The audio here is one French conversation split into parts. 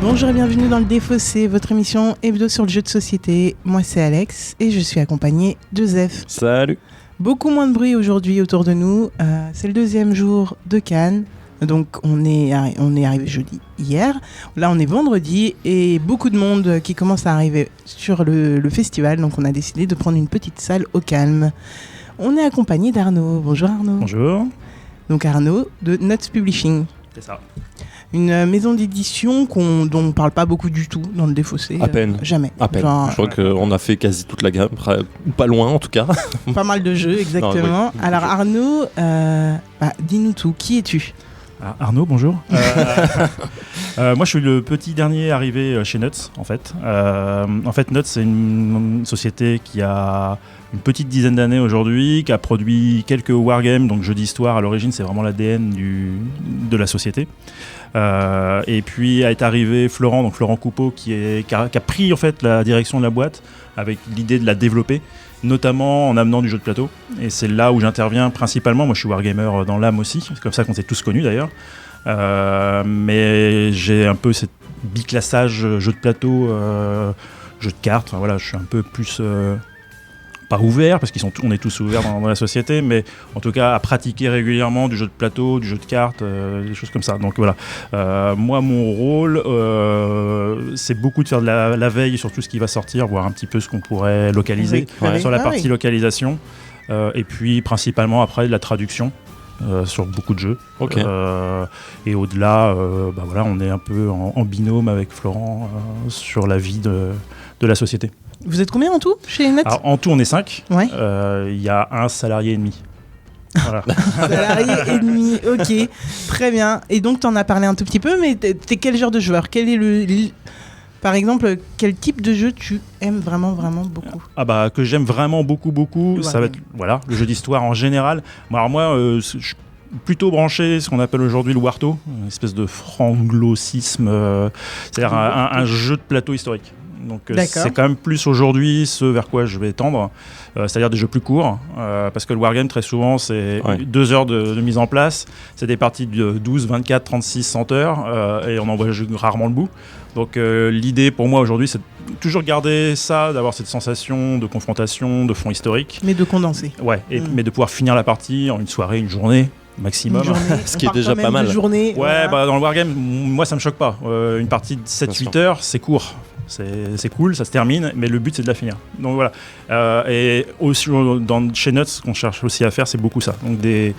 Bonjour et bienvenue dans le Défaussé, votre émission hebdo sur le jeu de société. Moi c'est Alex et je suis accompagné de Zef. Salut. Beaucoup moins de bruit aujourd'hui autour de nous. C'est le deuxième jour de Cannes. Donc on est arrivé jeudi hier. Là on est vendredi et beaucoup de monde qui commence à arriver sur le festival. Donc on a décidé de prendre une petite salle au calme. On est accompagné d'Arnaud. Bonjour Arnaud. Bonjour. Donc Arnaud de Notes Publishing. C'est ça. Une maison d'édition dont on ne parle pas beaucoup du tout dans le Défaussé. À peine. Jamais. À peine. Genre, je crois qu'on a fait quasi toute la gamme, ou pas loin en tout cas. pas mal de jeux, exactement. Non, oui. Alors Arnaud, dis-nous tout. Qui es-tu ? Arnaud, bonjour. Moi, je suis le petit dernier arrivé chez Nuts, en fait. Nuts, c'est une société qui a une petite dizaine d'années aujourd'hui, qui a produit quelques wargames, donc jeux d'histoire. À l'origine, c'est vraiment l'ADN de la société. Et puis est arrivé Florent Coupeau, qui a pris en fait la direction de la boîte avec l'idée de la développer, notamment en amenant du jeu de plateau. Et c'est là où j'interviens principalement. Moi, je suis wargamer dans l'âme aussi. C'est comme ça qu'on s'est tous connus d'ailleurs. Mais j'ai un peu cette biclassage jeu de plateau, jeu de cartes. Enfin, voilà, je suis un peu plus pas ouvert, parce on est tous ouverts dans la société, mais en tout cas à pratiquer régulièrement du jeu de plateau, du jeu de cartes, des choses comme ça. Donc voilà, moi mon rôle, c'est beaucoup de faire de la veille sur tout ce qui va sortir, voir un petit peu ce qu'on pourrait localiser sur la partie localisation, et puis principalement après de la traduction. Sur beaucoup de jeux. Okay. Et au-delà, on est un peu en binôme avec Florent sur la vie de la société. Vous êtes combien en tout chez Net ? Alors, en tout, on est 5. Ouais. Y a un salarié et demi. Voilà. Salarié et demi, ok. Très bien. Et donc, tu en as parlé un tout petit peu, mais t'es quel genre de joueur ? Quel est par exemple, quel type de jeu tu aimes vraiment, vraiment beaucoup ? Que j'aime vraiment beaucoup, ça va être le jeu d'histoire en général. Alors moi, je suis plutôt branché ce qu'on appelle aujourd'hui le Warto, une espèce de franglocisme, c'est-à-dire un jeu de plateau historique. Donc c'est quand même plus aujourd'hui ce vers quoi je vais tendre, c'est-à-dire des jeux plus courts, parce que le wargame très souvent c'est 2 heures de mise en place, c'est des parties de 12, 24, 36, 100 heures, et on en voit rarement le bout. Donc l'idée pour moi aujourd'hui c'est de toujours garder ça, d'avoir cette sensation de confrontation, de fond historique. Mais de condenser. Ouais, mais de pouvoir finir la partie en une soirée, une journée. Maximum. Ce qui est déjà pas mal. Journée, dans le wargame, moi ça me choque pas. Une partie de 7-8 heures, c'est court. C'est cool, ça se termine, mais le but c'est de la finir. Donc voilà. Et aussi chez Nuts, ce qu'on cherche aussi à faire, c'est beaucoup ça. Donc des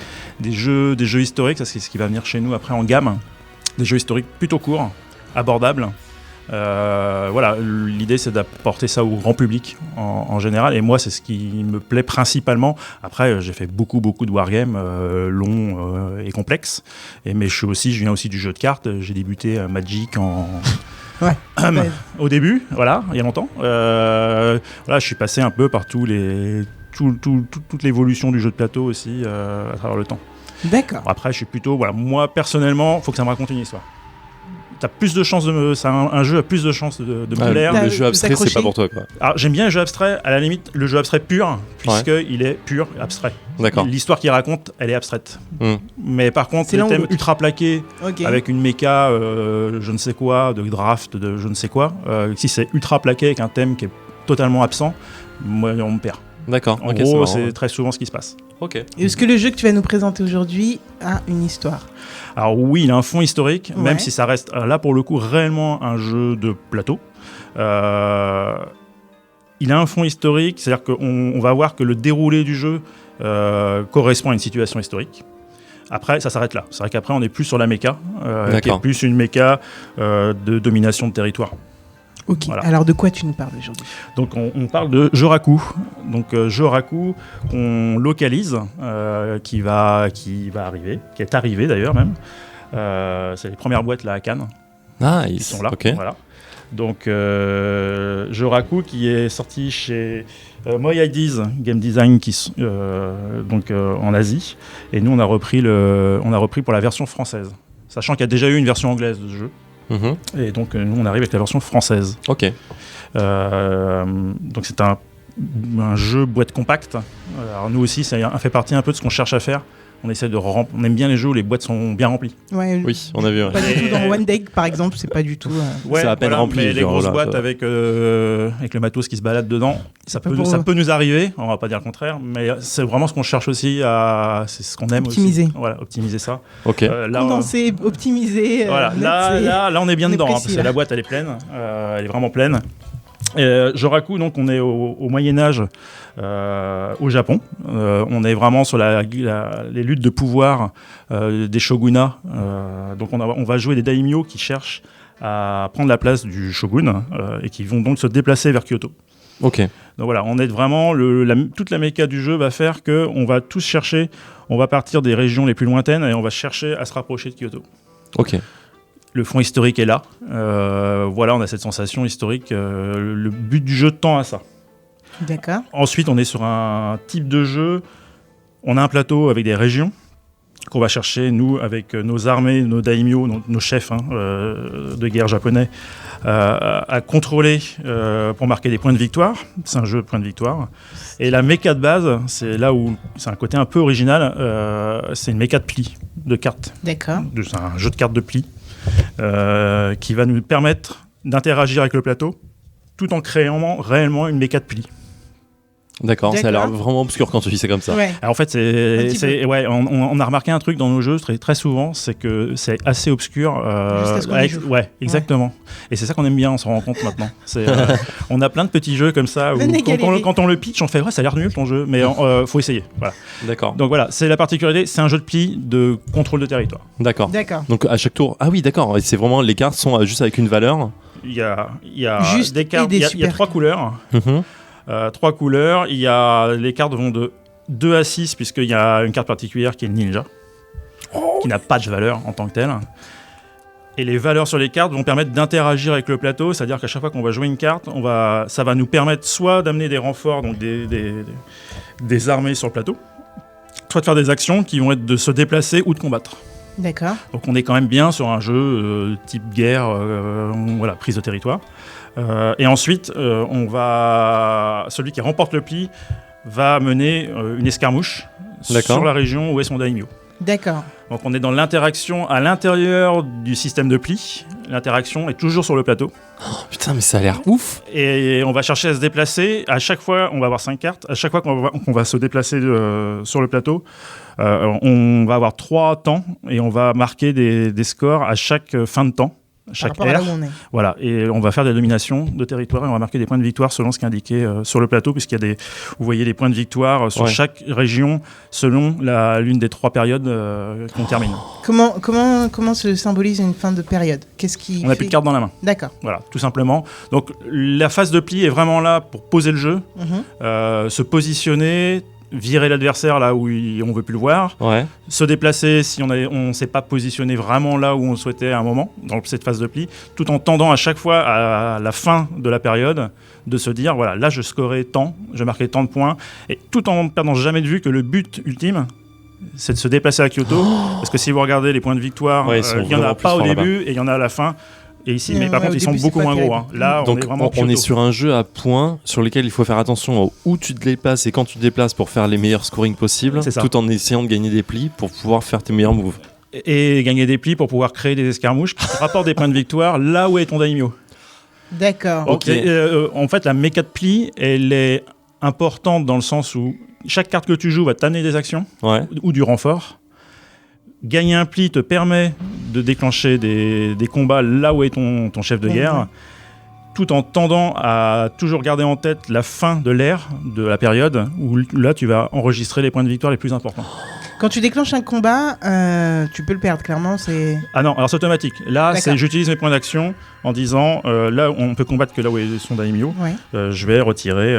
jeux historiques, ça c'est ce qui va venir chez nous après en gamme. Des jeux historiques plutôt courts, abordables. L'idée c'est d'apporter ça au grand public en général, et moi c'est ce qui me plaît principalement. Après j'ai fait beaucoup de wargames longs et complexes, mais je viens aussi du jeu de cartes. J'ai débuté Magic au début, il y a longtemps. Je suis passé un peu par toute l'évolution du jeu de plateau aussi à travers le temps. D'accord. Après je suis plutôt, moi personnellement, faut que ça me raconte une histoire. T'as plus de chances un jeu a plus de chances de me plaire. Le jeu abstrait, c'est pas pour toi, quoi. Alors, j'aime bien le jeu abstrait, à la limite, le jeu abstrait pur, puisqu'il est pur abstrait. D'accord. L'histoire qu'il raconte, elle est abstraite. Mais par contre, les thèmes ultra plaqués, avec une méca, je ne sais quoi, de draft, de je ne sais quoi, si c'est ultra plaqué avec un thème qui est totalement absent, moi, on me perd. D'accord. En gros, c'est très souvent ce qui se passe. Ok. Est-ce que le jeu que tu vas nous présenter aujourd'hui a une histoire ? Alors oui, il a un fond historique, même si ça reste là pour le coup réellement un jeu de plateau. Il a un fond historique, c'est-à-dire qu'on va voir que le déroulé du jeu correspond à une situation historique. Après, ça s'arrête là. C'est vrai qu'après, on est plus sur la méca, qui est plus une méca de domination de territoire. Ok, alors de quoi tu nous parles aujourd'hui ? Donc on parle de Joraku. Donc Joraku qu'on localise, qui va arriver, qui est arrivé d'ailleurs même. C'est les premières boîtes là à Cannes. Ils sont là. Okay. Voilà. Donc Joraku qui est sorti chez Moi Ideas Game Design en Asie, et nous on a repris pour la version française, sachant qu'il y a déjà eu une version anglaise de ce jeu. Et donc nous on arrive avec la version française. Ok. Donc c'est un jeu boîte compacte. Alors nous aussi ça fait partie un peu de ce qu'on cherche à faire. on essaie on aime bien les jeux où les boîtes sont bien remplies. Ouais, Oui, on a vu. Ouais. pas du tout dans One Deck, par exemple, c'est pas du tout. Ouais, C'est à peine rempli, mais les genre, grosses là, boîtes ça. avec le matos qui se balade dedans, ça peut nous arriver, on va pas dire le contraire, mais c'est vraiment ce qu'on cherche aussi c'est ce qu'on aime Optimiser. aussi. Voilà, optimiser ça. Ok. Là, Condenser, optimiser. voilà, là, on est bien on est dedans, précis, parce que là. la boîte, elle est pleine, elle est vraiment pleine. Joraku, donc on est au Moyen-Âge au Japon. On est vraiment sur les luttes de pouvoir des shogunats. Donc on va jouer des daimyo qui cherchent à prendre la place du shogun et qui vont donc se déplacer vers Kyoto. Ok. Donc voilà, on est vraiment toute la méca du jeu va faire que on va tous chercher, on va partir des régions les plus lointaines et on va chercher à se rapprocher de Kyoto. Ok. Le fond historique est là. Voilà, on a cette sensation historique. Le but du jeu tend à ça. D'accord. Ensuite, on est sur un type de jeu. On a un plateau avec des régions qu'on va chercher, nous, avec nos armées, nos daimyo, nos chefs de guerre japonais, à contrôler pour marquer des points de victoire. C'est un jeu de points de victoire. Et la méca de base, c'est là où c'est un côté un peu original. C'est une méca de pli, de cartes. D'accord. C'est un jeu de cartes de pli. Qui va nous permettre d'interagir avec le plateau tout en créant réellement une méca de pli. D'accord, ça a l'air vraiment obscur quand tu dis ça comme ça. Ouais. Alors, en fait, on a remarqué un truc dans nos jeux très souvent, c'est que c'est assez obscur. Juste à ce qu'on y joue. Ouais, exactement. Ouais. Et c'est ça qu'on aime bien, on s'en rend compte maintenant. On a plein de petits jeux comme ça où quand on le pitch, on fait ça a l'air nul ton jeu, mais faut essayer. Voilà. D'accord. Donc voilà, c'est la particularité, c'est un jeu de pli de contrôle de territoire. D'accord. D'accord. Donc à chaque tour, ah oui, d'accord. C'est vraiment les cartes sont juste avec une valeur. Il y a Juste des cartes, et des il y a 3 couleurs. Mhm. 3 couleurs, les cartes vont de 2 à 6 puisqu'il y a une carte particulière qui est le ninja, qui n'a pas de valeur en tant que telle. Et les valeurs sur les cartes vont permettre d'interagir avec le plateau, c'est-à-dire qu'à chaque fois qu'on va jouer une carte, ça va nous permettre soit d'amener des renforts, donc des armées sur le plateau, soit de faire des actions qui vont être de se déplacer ou de combattre. D'accord. Donc on est quand même bien sur un jeu type guerre, prise de territoire. Et ensuite, celui qui remporte le pli va mener une escarmouche sur la région où est son daimyo. D'accord. Donc on est dans l'interaction à l'intérieur du système de pli. L'interaction est toujours sur le plateau. Oh, putain, mais ça a l'air ouf. Et on va chercher à se déplacer. À chaque fois, on va avoir 5 cartes. À chaque fois qu'on va se déplacer sur le plateau, on va avoir 3 temps et on va marquer des scores à chaque fin de temps. Chaque par rapport à là où on est. Voilà, et on va faire des dominations de territoire et on va marquer des points de victoire selon ce qui est indiqué sur le plateau, puisqu'il y a vous voyez des points de victoire sur chaque région selon l'une des 3 périodes qu'on termine. Comment se symbolise une fin de période ? On n'a plus de cartes dans la main. D'accord. Voilà, tout simplement. Donc la phase de pli est vraiment là pour poser le jeu, se positionner, virer l'adversaire là où on veut plus le voir, se déplacer si on ne s'est pas positionné vraiment là où on souhaitait à un moment dans cette phase de pli, tout en tendant à chaque fois à la fin de la période de se dire voilà, là je scorais tant, je marquais tant de points, et tout en perdant jamais de vue que le but ultime c'est de se déplacer à Kyoto, parce que si vous regardez les points de victoire, il n'y en a pas au début et il y en a à la fin. Et ici, mais par contre, ils sont beaucoup moins gros. Là, donc, on est vraiment on est sur un jeu à points sur lequel il faut faire attention où tu te déplaces et quand tu te déplaces pour faire les meilleurs scorings possibles, tout en essayant de gagner des plis pour pouvoir faire tes meilleurs moves. Et gagner des plis pour pouvoir créer des escarmouches qui te rapportent des points de victoire là où est ton daimyo. D'accord. Ok. En fait, la méca de pli, elle est importante dans le sens où chaque carte que tu joues va t'amener des actions ou du renfort. Gagner un pli te permet de déclencher des combats là où est ton chef de guerre, tout en tendant à toujours garder en tête la fin de l'ère, de la période, où là tu vas enregistrer les points de victoire les plus importants. Quand tu déclenches un combat, tu peux le perdre, clairement. Ah non, alors c'est automatique. Là, j'utilise mes points d'action en disant, là on peut combattre que là où est son daimyo, je vais retirer...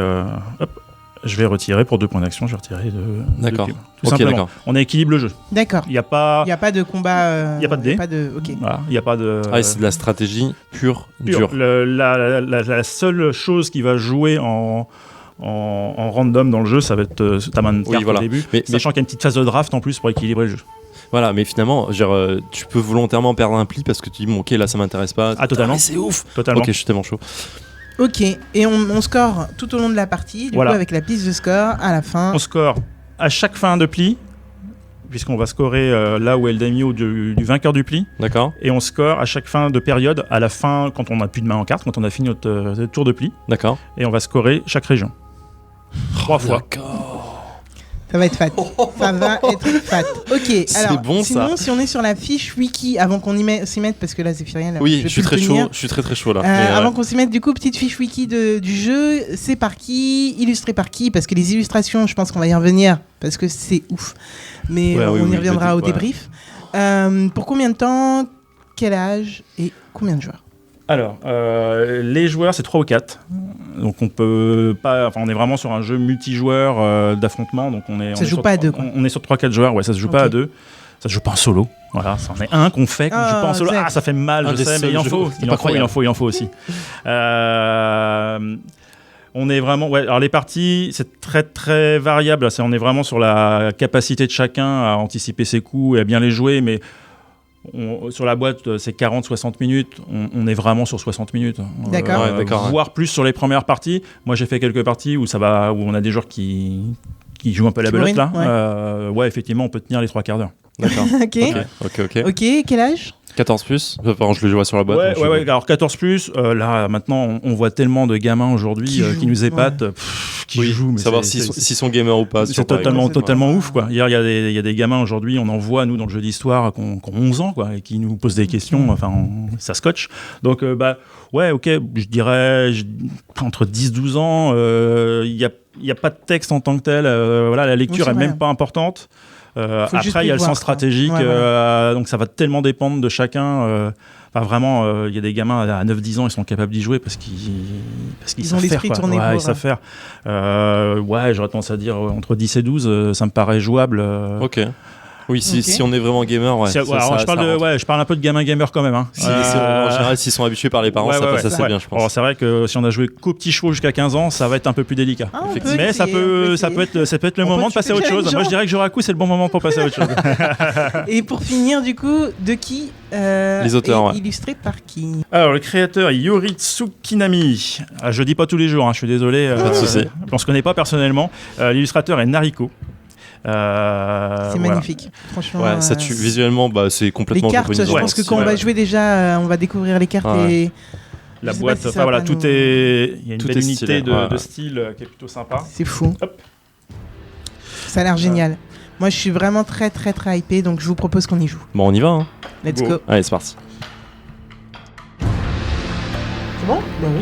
Je vais retirer pour 2 points d'action, je vais retirer D'accord. Tout simplement. On équilibre le jeu. D'accord. Il n'y a pas de combat. Il n'y a pas de dés. Voilà, il n'y a pas de. C'est de la stratégie pure. Dure. La seule chose qui va jouer en random dans le jeu, ça va être ta main de carte au début, sachant qu'il y a une petite phase de draft en plus pour équilibrer le jeu. Voilà, mais finalement, tu peux volontairement perdre un pli parce que tu dis bon, ok, là ça m'intéresse pas. Ah, totalement. Mais c'est ouf. Totalement. Ok, je suis tellement chaud. Ok, et on score tout au long de la partie, du coup avec la piste de score à la fin. On score à chaque fin de pli, puisqu'on va scorer là où est le daimyo du vainqueur du pli. D'accord. Et on score à chaque fin de période, à la fin, quand on n'a plus de main en carte, quand on a fini notre tour de pli. D'accord. Et on va scorer chaque région. 3 fois. D'accord. Ça va être fat. Ça va être fat. Ok. Alors, bon, sinon, ça. si on est sur la fiche wiki, avant qu'on s'y mette, parce que là, Zéphirien, Oui, je suis très chaud. Je suis très chaud là. Avant qu'on s'y mette, du coup, petite fiche wiki du jeu. C'est par qui, illustré par qui, parce que les illustrations, je pense qu'on va y revenir, parce que c'est ouf. Mais on y reviendra au débrief. Pour combien de temps, quel âge et combien de joueurs? Alors, les joueurs, c'est 3 ou 4. Donc, on peut pas. Enfin, on est vraiment sur un jeu multijoueur d'affrontement. Donc, ça se joue pas à 2. On est sur 3-4 joueurs. Ouais, ça se joue pas à 2. Ça se joue pas en solo. Voilà, c'en est un qu'on fait, qu'on joue pas en solo. Ah, ça fait mal, je sais, mais il en faut. Il en faut aussi. On est vraiment. Ouais, alors les parties, c'est très très variable. On est vraiment sur la capacité de chacun à anticiper ses coups et à bien les jouer, mais. Sur la boîte, c'est 40-60 minutes. On est vraiment sur 60 minutes. D'accord. Voire plus sur les premières parties. Moi, j'ai fait quelques parties où on a des joueurs qui jouent un peu à la belote. Là. Ouais, effectivement, on peut tenir les 3 quarts d'heure. D'accord. Ok, quel âge ? 14+, je le vois sur la boîte. Ouais, alors 14+, là maintenant on voit tellement de gamins aujourd'hui qui nous épatent, qui jouent. Mais savoir s'ils sont gamers ou pas. C'est totalement ouf quoi. Hier il y a des gamins aujourd'hui, on en voit nous dans le jeu d'histoire qui ont 11 ans quoi, et qui nous posent des questions, enfin ça scotche. Donc ouais ok, je dirais entre 10-12 ans, il n'y a pas de texte en tant que tel, voilà, la lecture est même pas importante. Après, il y a le sens stratégique, donc ça va tellement dépendre de chacun. Vraiment, il y a des gamins à 9-10 ans, ils sont capables d'y jouer parce qu'ils savent faire. Ils savent faire. J'aurais tendance à dire entre 10 et 12, ça me paraît jouable. Ok. Oui, si on est vraiment gamer, je parle un peu de gamer quand même. Hein. En général, s'ils sont habitués par les parents, ça passe assez bien, je pense. Alors, c'est vrai que si on a joué qu'aux petits chevaux jusqu'à 15 ans, ça va être un peu plus délicat. Mais ça peut être le moment de passer à autre chose. Moi, je dirais que Joraku, c'est le bon moment pour passer à autre chose. Et pour finir, du coup, de qui les auteurs, illustré par qui? Alors, le créateur Yoritsu Kinami. Je dis pas tous les jours, je suis désolé. Pas de souci. On se connaît pas personnellement. L'illustrateur est Nariko. C'est magnifique, franchement. Ouais, ça tue visuellement, c'est complètement. Les cartes, je pense que quand on va jouer déjà, on va découvrir les cartes et la boîte. Tout est. Il y a une belle unité de style qui est plutôt sympa. C'est fou. Hop. Ça a l'air génial. Moi, je suis vraiment très très très hypé, donc je vous propose qu'on y joue. Bon, on y va. Hein. Let's go. Allez, c'est parti. C'est bon ? Bah oui,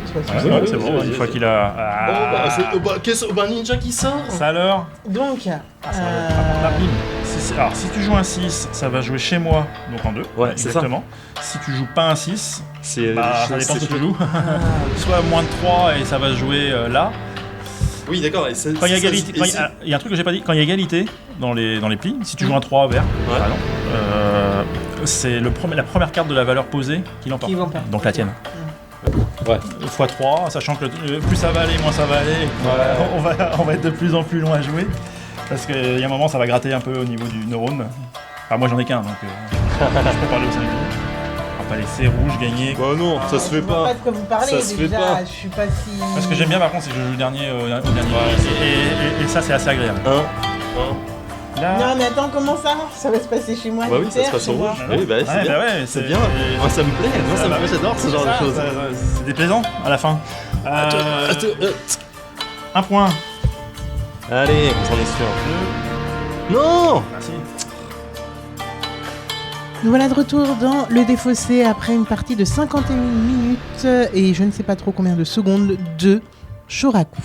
c'est bon. Une fois qu'il a. C'est Ninja qui sort. Ça alors ? Donc. Alors, si tu joues un 6, ça va jouer chez moi, donc en 2. Ouais, exactement. Si tu joues pas un 6, ça dépend ce que tu joues. Soit moins de 3 et ça va jouer là. Oui, d'accord. Quand il y a égalité, il y a un truc que j'ai pas dit. Quand il y a égalité dans les plis, si tu joues un 3 vert, par exemple, c'est la première carte de la valeur posée qui l'emporte. Donc la tienne. Ouais. x3, sachant que plus ça va aller, moins ça va aller. On va être de plus en plus loin à jouer. Parce qu'il y a un moment, ça va gratter un peu au niveau du neurone. Enfin, moi j'en ai qu'un, donc je peux parler au sein du groupe. On va pas laisser rouge gagner. Bah non, ça se fait pas. Je sais pas de quoi vous parlez, ça se fait pas. Je suis pas si. Ce que j'aime bien par contre, c'est que je joue le dernier au dernier. Et ça, c'est assez agréable. Là... Non mais attends, comment ça va se passer chez moi? Bah oui, ça se passe au rouge. Oui, c'est bien. C'est bien. Moi ça me plaît, j'adore ce genre de choses. C'est déplaisant à la fin. Un point. Allez, on est sûr. Non. Merci. Nous voilà de retour dans le défaussé après une partie de 51 minutes et je ne sais pas trop combien de secondes de Joraku.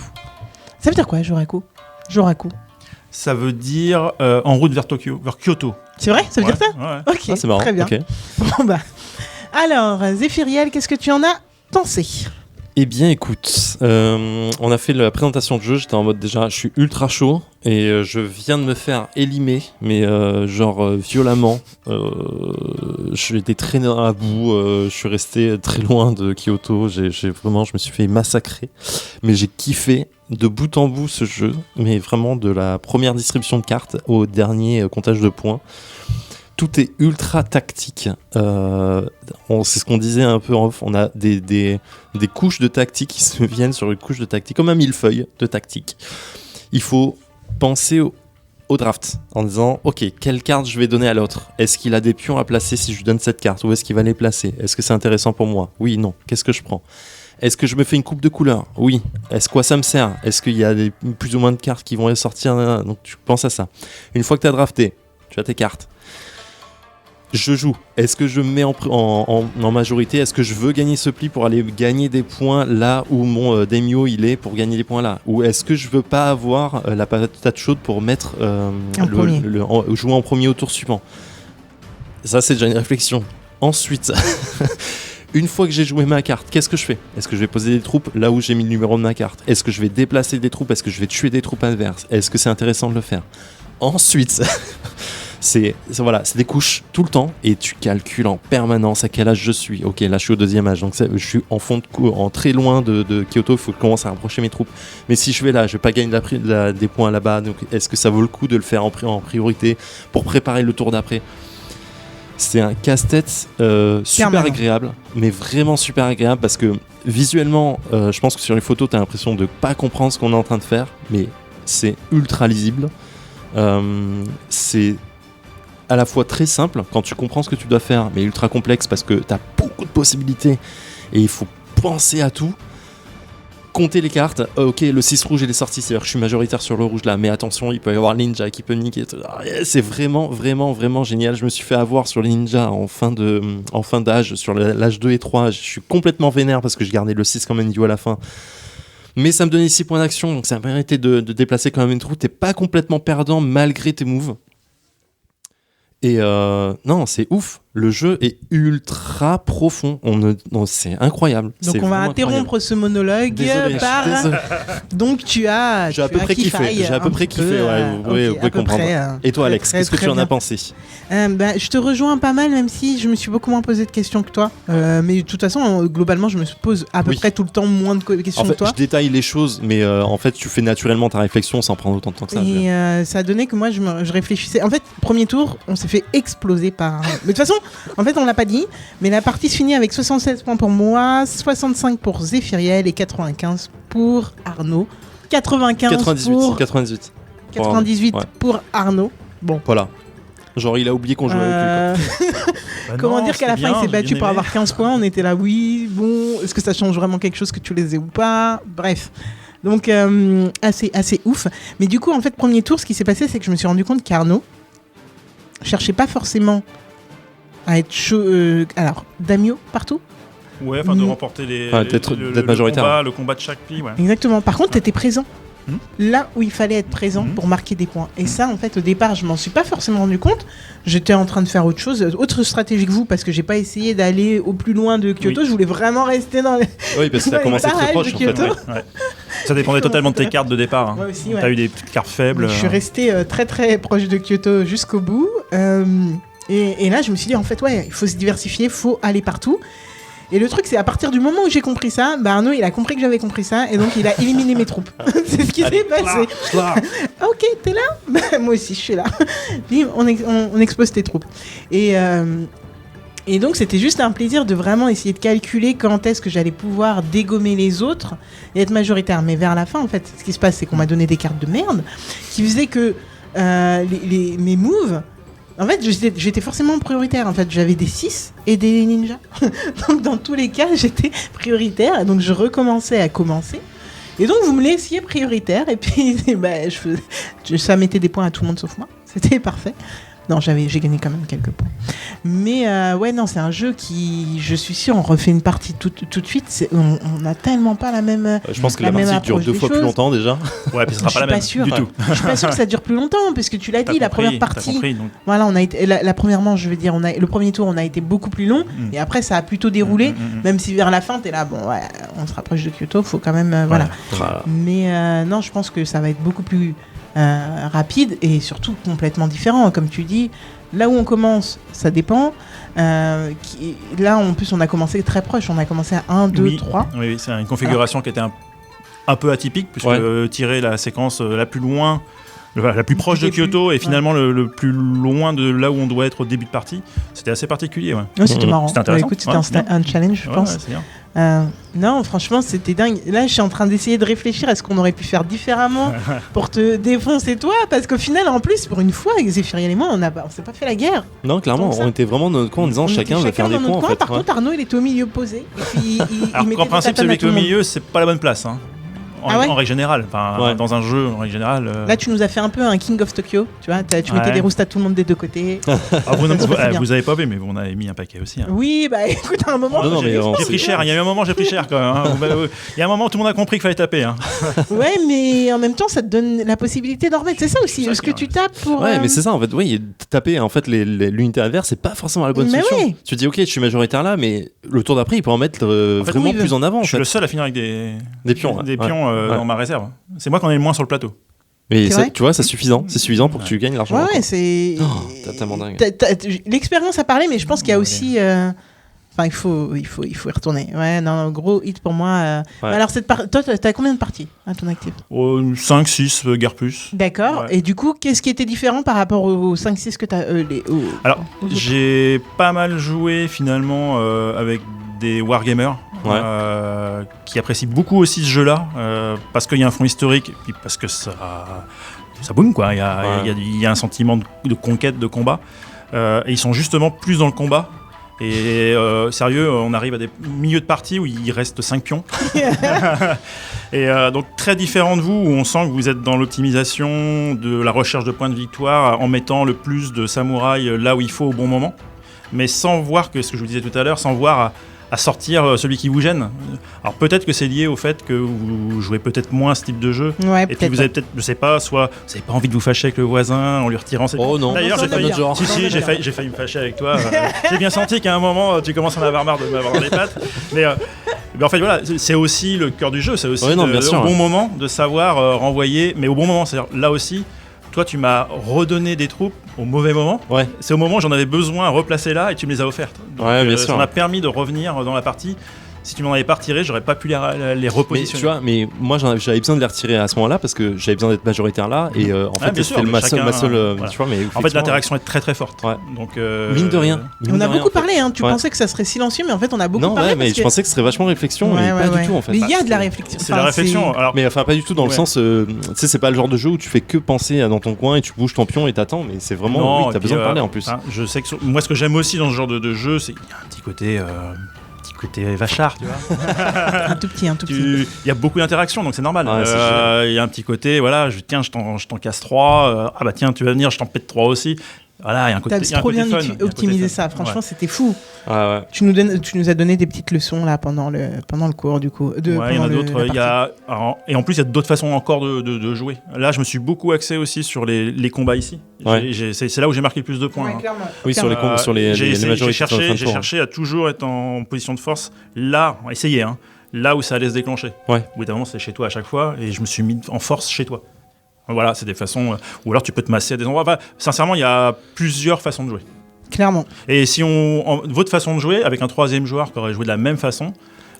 Ça veut dire quoi, Joraku? Ça veut dire en route vers Kyoto. C'est vrai? Ça veut dire ça? Ouais. Ok, c'est marrant. Très bien. Okay. Bon alors, Zéphiriel, qu'est-ce que tu en as pensé? Eh bien, écoute, on a fait la présentation de jeu. J'étais en mode déjà, je suis ultra chaud et je viens de me faire élimer, mais violemment. J'ai été traîné dans la boue. Je suis resté très loin de Kyoto. Je me suis fait massacrer, mais j'ai kiffé de bout en bout ce jeu, mais vraiment de la première distribution de cartes au dernier comptage de points. Tout est ultra tactique. C'est ce qu'on disait un peu en off. On a des couches de tactique qui se viennent sur une couche de tactique, comme un millefeuille de tactique. Il faut penser au draft en disant ok, quelle carte je vais donner à l'autre. Est-ce qu'il a des pions à placer si je lui donne cette carte? Où est-ce qu'il va les placer? Est-ce que c'est intéressant pour moi? Oui, non. Qu'est-ce que je prends? Est-ce que je me fais une coupe de couleurs? Oui. Est-ce quoi ça me sert? Est-ce qu'il y a plus ou moins de cartes qui vont sortir? Donc tu penses à ça. Une fois que tu as drafté, tu as tes cartes. Je joue. Est-ce que je me mets en majorité? Est-ce que je veux gagner ce pli pour aller gagner des points là où mon Daimyo il est pour gagner des points là? Ou est-ce que je veux pas avoir la patate chaude pour mettre jouer en premier au tour suivant? Ça c'est déjà une réflexion. Ensuite, une fois que j'ai joué ma carte, qu'est-ce que je fais? Est-ce que je vais poser des troupes là où j'ai mis le numéro de ma carte? Est-ce que je vais déplacer des troupes? Est-ce que je vais tuer des troupes adverses? Est-ce que c'est intéressant de le faire? Ensuite... C'est des couches tout le temps et tu calcules en permanence à quel âge je suis. Ok, là je suis au 2e âge, donc je suis en très loin de Kyoto, il faut que je commence à rapprocher mes troupes. Mais si je vais là, je vais pas gagner des points là-bas, donc est-ce que ça vaut le coup de le faire en priorité pour préparer le tour d'après? C'est un casse-tête super agréable, mais vraiment super agréable parce que visuellement, je pense que sur les photos, tu as l'impression de pas comprendre ce qu'on est en train de faire, mais c'est ultra lisible. C'est à la fois très simple quand tu comprends ce que tu dois faire, mais ultra complexe parce que tu as beaucoup de possibilités et il faut penser à tout. Compter les cartes, ok, le 6 rouge il est sorti, c'est-à-dire que je suis majoritaire sur le rouge là, mais attention, il peut y avoir le ninja qui peut me niquer. C'est vraiment, vraiment, vraiment génial. Je me suis fait avoir sur les ninjas en fin d'âge, sur l'âge 2 et 3. Je suis complètement vénère parce que je gardais le 6 comme un idiot à la fin. Mais ça me donnait 6 points d'action, donc ça m'a permis de déplacer quand même une troupe. T'es pas complètement perdant malgré tes moves. Et non, c'est ouf. Le jeu est ultra profond. C'est incroyable. Donc on va interrompre ce monologue par. Donc tu as. J'ai à peu près kiffé. J'ai à peu près kiffé. Vous pouvez comprendre. Et toi, Alex, qu'est-ce que tu en as pensé? Je te rejoins pas mal, même si je me suis beaucoup moins posé de questions que toi. Mais de toute façon, globalement, je me pose à peu près tout le temps moins de questions que toi. Je détaille les choses, mais en fait, tu fais naturellement ta réflexion sans prendre autant de temps que ça. Et ça a donné que moi, je réfléchissais. En fait, premier tour, on s'est fait exploser par. Mais de toute façon, en fait, on l'a pas dit, mais la partie se finit avec 76 points pour moi, 65 pour Zéphiriel et 95 pour Arnaud. 98 pour Arnaud. Bon. Voilà. Genre, il a oublié qu'on jouait avec lui. Comment dire qu'à la fin, il s'est battu pour avoir 15 points. On était là, oui, bon, est-ce que ça change vraiment quelque chose que tu les aies ou pas? Bref. Donc, assez ouf. Mais du coup, en fait, premier tour, ce qui s'est passé, c'est que je me suis rendu compte qu'Arnaud cherchait pas forcément à être chaud. Alors, Daimyo partout. Ouais, enfin de remporter d'être majoritaire. Le combat de chaque pli. Ouais. Exactement. Par contre, t'étais présent. Là où il fallait être présent pour marquer des points. Et ça, en fait, au départ, je m'en suis pas forcément rendu compte. J'étais en train de faire autre chose, autre stratégie que vous, parce que j'ai pas essayé d'aller au plus loin de Kyoto. Je voulais vraiment rester dans les. Oui, parce que t'as commencé très proche, en fait. Ouais. Ça dépendait totalement de tes cartes de départ. Moi aussi, ouais. T'as eu des petites cartes faibles. Je suis resté très très proche de Kyoto jusqu'au bout. Et là, je me suis dit, en fait, ouais, il faut se diversifier, il faut aller partout. Et le truc, c'est à partir du moment où j'ai compris ça, Arnaud, il a compris que j'avais compris ça, et donc il a éliminé mes troupes. C'est ce qui s'est passé. Ok, t'es là? Moi aussi, je suis là. Puis on expose tes troupes. Et donc, c'était juste un plaisir de vraiment essayer de calculer quand est-ce que j'allais pouvoir dégommer les autres et être majoritaire. Mais vers la fin, en fait, ce qui se passe, c'est qu'on m'a donné des cartes de merde qui faisaient que mes moves... En fait, j'étais forcément prioritaire. En fait, j'avais des 6 et des ninjas. Donc, dans tous les cas, j'étais prioritaire. Donc, je recommençais à commencer. Et donc, vous me laissiez prioritaire. Et puis, ça mettait des points à tout le monde sauf moi. C'était parfait. Non, j'ai gagné quand même quelques points. Mais ouais, non, c'est un jeu qui, je suis sûr, on refait une partie tout de suite. On n'a tellement pas la même. Je pense que la partie dure 2 fois plus longtemps déjà. Ouais, puis ce sera pas la même du tout. Je suis pas sûr que ça dure plus longtemps, parce que tu l'as dit, la première partie. Compris, donc. Voilà, on a été la première manche, je veux dire, le premier tour, on a été beaucoup plus long, et après ça a plutôt déroulé. Même si vers la fin, t'es là, bon, ouais, on se rapproche de Kyoto, faut quand même, voilà. Mais non, je pense que ça va être beaucoup plus rapide et surtout complètement différent, comme tu dis. Là où on commence, ça dépend. Là, en plus, on a commencé très proche. On a commencé à 1, 2, 3. Oui, c'est une configuration qui était un peu atypique, puisque tirer la séquence la plus loin la plus proche de Kyoto et finalement le plus loin de là où on doit être au début de partie. C'était assez particulier. Ouais. Ouais, c'était marrant. C'était intéressant. Écoute, c'était un challenge, je pense. Ouais, c'est bien. Non, franchement, c'était dingue. Là, je suis en train d'essayer de réfléchir à ce qu'on aurait pu faire différemment pour te défoncer toi, parce qu'au final, en plus, pour une fois, avec Zéphiriel et moi, on s'est pas fait la guerre. Non, clairement, on était vraiment dans notre coin en disant chacun va faire des points. En fait. Par contre, Arnaud, il était au milieu posé. Et puis, Alors, en principe, celui qui est au milieu, c'est pas la bonne place. Hein. En règle générale, dans un jeu, en règle générale. Là, tu nous as fait un peu un King of Tokyo, tu vois, tu mettais des roustes à tout le monde des deux côtés. Vous avez pas vu, mais on avait mis un paquet aussi. Hein. Oui, bah écoute, à un moment. J'ai pris cher, il y a eu un moment, j'ai pris cher quand même. Hein. Il y a un moment où tout le monde a compris qu'il fallait taper. Hein. Ouais, mais en même temps, ça te donne la possibilité d'en remettre. C'est ça aussi, ce que tu tapes pour. Ouais, mais c'est ça en fait. Oui, taper en fait l'unité adverse, c'est pas forcément la bonne solution. Oui. Tu te dis, ok, je suis majoritaire là, mais le tour d'après, il peut en mettre vraiment plus en avant. Je suis le seul à finir avec des pions. Des pions dans ma réserve. C'est moi qui en ai le moins sur le plateau. Mais tu vois, c'est suffisant. C'est suffisant pour que tu gagnes l'argent. Ouais, c'est. T'as tellement dingue. L'expérience a parlé, mais je pense qu'il y a aussi. Enfin, il faut y retourner. Ouais, non, gros hit pour moi. Alors, toi, t'as combien de parties à ton actif 5, 6, guère plus. D'accord. Ouais. Et du coup, qu'est-ce qui était différent par rapport aux 5, 6 que t'as Alors, j'ai pas mal joué finalement avec des wargamers. Qui apprécient beaucoup aussi ce jeu-là parce qu'il y a un fond historique et puis parce que ça boom quoi. Il y a un sentiment de conquête, de combat et ils sont justement plus dans le combat et sérieux, on arrive à des milieux de partie où il reste 5 pions et donc très différent de vous où on sent que vous êtes dans l'optimisation de la recherche de points de victoire en mettant le plus de samouraïs là où il faut au bon moment, mais sans voir que ce que je vous disais tout à l'heure, sans voir à sortir celui qui vous gêne. Alors peut-être que c'est lié au fait que vous jouez peut-être moins ce type de jeu. Ouais, et puis vous avez peut-être, je sais pas, soit vous n'avez pas envie de vous fâcher avec le voisin en lui retirant ses... Oh non. D'ailleurs, j'ai failli me fâcher avec toi. J'ai bien senti qu'à un moment, tu commences à en avoir marre de m'avoir dans les pattes. Mais en fait, voilà, c'est aussi le cœur du jeu. C'est aussi au bon moment de savoir renvoyer. Mais au bon moment, c'est-à-dire là aussi, toi, tu m'as redonné des troupes au mauvais moment. Ouais. C'est au moment où j'en avais besoin à replacer là et tu me les as offertes. Donc, bien sûr. Ça m'a permis de revenir dans la partie. Si tu m'en avais pas retiré, j'aurais pas pu les repositionner. Mais moi j'avais besoin de les retirer à ce moment-là parce que j'avais besoin d'être majoritaire là et en fait c'était ma seule tu vois, mais en fait l'interaction est très très forte. Ouais. Donc mine de rien. On a beaucoup parlé hein, tu pensais que ça serait silencieux mais en fait on a beaucoup parlé. Non mais je pensais que ce serait vachement réflexion mais pas du tout en fait. Mais il y a de la réflexion. C'est la réflexion. Mais enfin pas du tout dans le sens tu sais c'est pas le genre de jeu où tu fais que penser dans ton coin et tu bouges ton pion et t'attends mais c'est vraiment t'as besoin de parler en plus. Je sais que moi ce que j'aime aussi dans ce genre de jeu c'est qu'il y a un petit côté vachard, tu vois. un tout petit. Il y a beaucoup d'interactions, donc c'est normal. Il y a un petit côté, voilà, je t'en casse 3. Ah bah tiens, tu vas venir, je t'en pète 3 aussi. Voilà, il y a un côté. T'as trop bien optimisé ça. Franchement, c'était fou. Ouais. Tu nous as donné des petites leçons là pendant le cours du coup. Il y en a d'autres. Et en plus, il y a d'autres façons encore de jouer. Là, je me suis beaucoup axé aussi sur les combats ici. Ouais. C'est là où j'ai marqué le plus de points. Ouais, clairement. Oui, sur les combats, sur les majorités. J'ai cherché à toujours être en position de force. Là, essayer. Là où ça allait se déclencher. Ouais. Au bout d'un moment, c'est chez toi à chaque fois, et je me suis mis en force chez toi. Voilà, c'est des façons. Ou alors tu peux te masser à des endroits. Enfin, sincèrement, il y a plusieurs façons de jouer. Clairement. Et si votre façon de jouer, avec un troisième joueur qui aurait joué de la même façon,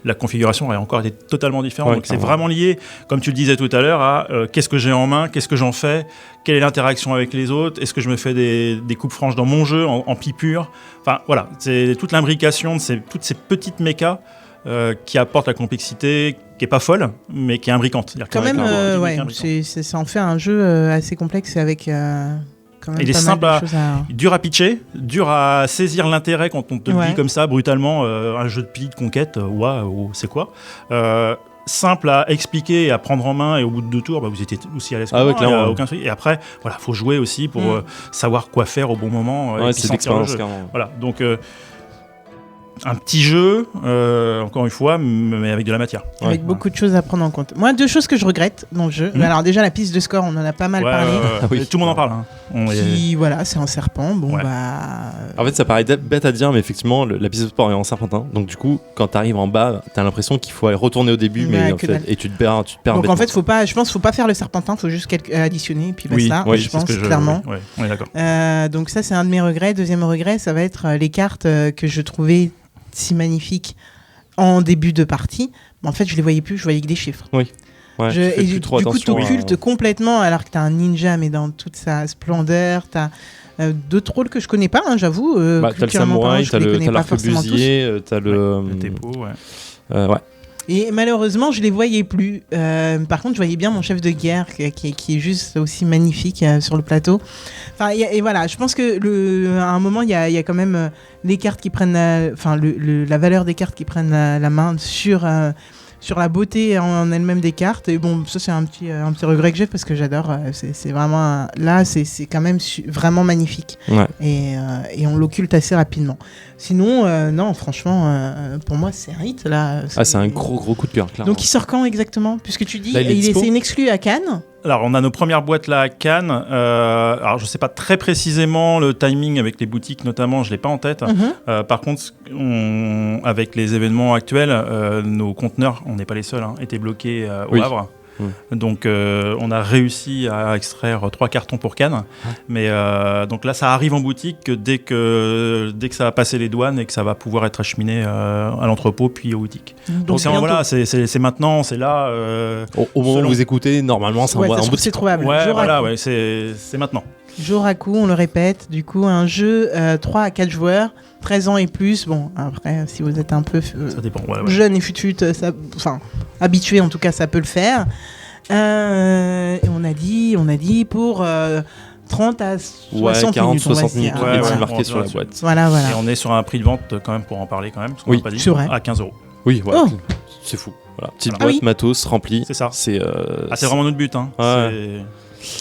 la configuration aurait encore été totalement différente. Ouais, donc c'est vraiment lié, comme tu le disais tout à l'heure, à qu'est-ce que j'ai en main, qu'est-ce que j'en fais, quelle est l'interaction avec les autres, est-ce que je me fais des coupes franches dans mon jeu, en pipure. Enfin voilà, c'est toute l'imbrication de toutes ces petites mécas qui apportent la complexité, qui est pas folle, mais qui est imbricante. Quand même, ça en fait un jeu assez complexe avec quand même il est simple dur à pitcher, dur à saisir l'intérêt quand on te dit comme ça brutalement un jeu de pile de conquête, waouh, c'est quoi simple à expliquer et à prendre en main, et au bout de 2 tours, vous étiez aussi à l'aise. Ah ouais, clairement. Aucun truc. Et après, voilà, faut jouer aussi pour savoir quoi faire au bon moment. Ouais, c'est l'expérience. Voilà, donc un petit jeu, encore une fois, mais avec de la matière. Avec beaucoup de choses à prendre en compte. Moi, 2 choses que je regrette dans le jeu. Alors déjà, la piste de score, on en a pas mal parlé. Oui. Tout le monde en parle. Voilà, c'est un serpent. En fait, ça paraît bête à dire, mais effectivement, la piste de sport est en serpentin. Donc du coup, quand t'arrives en bas, t'as l'impression qu'il faut aller retourner au début, mais en fait, et tu te perds. Donc en fait, je pense, faut pas faire le serpentin, faut juste additionner, puis basta. Je pense clairement. On est d'accord. Donc ça, c'est un de mes regrets. Deuxième regret, ça va être les cartes que je trouvais si magnifique en début de partie, mais en fait je les voyais plus, je voyais que des chiffres. Oui. Ouais, tu fais Et plus trop du coup, attention. t'occultes complètement alors que t'as un ninja, mais dans toute sa splendeur. T'as d'autres rôles que je connais pas, hein, j'avoue. T'as le Culturellement parlant, samouraï, je les connais pas forcément tous. l'arquebusier, t'as le tempo, ouais. ouais. Et malheureusement, je les voyais plus. Par contre, je voyais bien mon chef de guerre qui est juste aussi magnifique sur le plateau. Enfin, et voilà, je pense que à un moment, il y a quand même les cartes qui prennent, la valeur des cartes qui prennent la main sur la beauté en elle-même des cartes. Et bon, ça c'est un petit regret que j'ai parce que j'adore. C'est vraiment là, c'est quand même vraiment magnifique. Ouais. Et on l'occulte assez rapidement. Sinon, non, franchement, pour moi c'est un hit là. C'est un gros coup de cœur, clairement. Donc il sort quand exactement? Puisque tu dis, Là, c'est une exclue à Cannes. Alors, on a nos premières boîtes là à Cannes. Alors, je ne sais pas très précisément le timing avec les boutiques, notamment, je ne l'ai pas en tête. Par contre, avec les événements actuels, nos conteneurs, on n'est pas les seuls, étaient bloqués au Havre. Donc, on a réussi à extraire 3 cartons pour Cannes. Mais donc là, ça arrive en boutique dès que ça va passer les douanes et que ça va pouvoir être acheminé à l'entrepôt puis aux boutiques. Donc voilà, c'est maintenant, c'est là. Au moment où vous écoutez, normalement, ça envoie en boutique. C'est trouvable. Ouais, voilà, c'est maintenant. Jour à coup, on le répète. Du coup, un jeu 3 à 4 joueurs, 13 ans et plus. Bon, après, si vous êtes un peu ça dépend, jeune et fut, habitué, en tout cas, ça peut le faire. Et on a dit pour 30 à 60 40, minutes. 60 minutes, c'est marqué sur la boîte. Voilà. Et on est sur un prix de vente, quand même, pour en parler, quand même. Parce qu'on n'a pas dit, c'est vrai. à 15 €. Oui, voilà. Oh. C'est fou. Voilà. Petite boîte, matos, remplie. C'est ça. C'est vraiment notre but.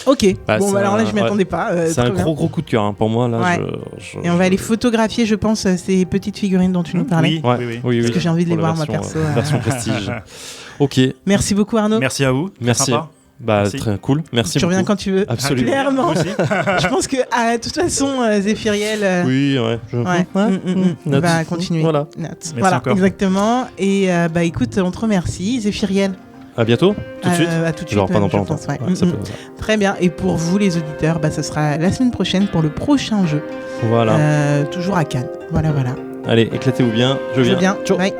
Ok, alors là je m'y ouais. attendais pas. C'est un gros coup de cœur pour moi. Là, ouais. Et on va aller photographier, je pense, ces petites figurines dont tu nous parlais. Oui. Parce que j'ai envie de les voir, moi, perso. Version prestige. Ok. Merci beaucoup, Arnaud. Merci à vous. Merci. Merci. Très cool. Merci. Tu reviens quand tu veux. Absolument. Clairement. Je pense que, de toute façon, Zéphiriel. Oui, ouais. On va continuer. Voilà. Voilà, exactement. Et écoute, on te remercie, Zéphiriel. À bientôt, tout de suite. À tout de suite. Genre pendant pas longtemps. Très bien. Et pour vous, les auditeurs, ce sera la semaine prochaine pour le prochain jeu. Voilà. Toujours à Cannes. Voilà. Allez, éclatez-vous bien. Je viens. Ciao. Bye.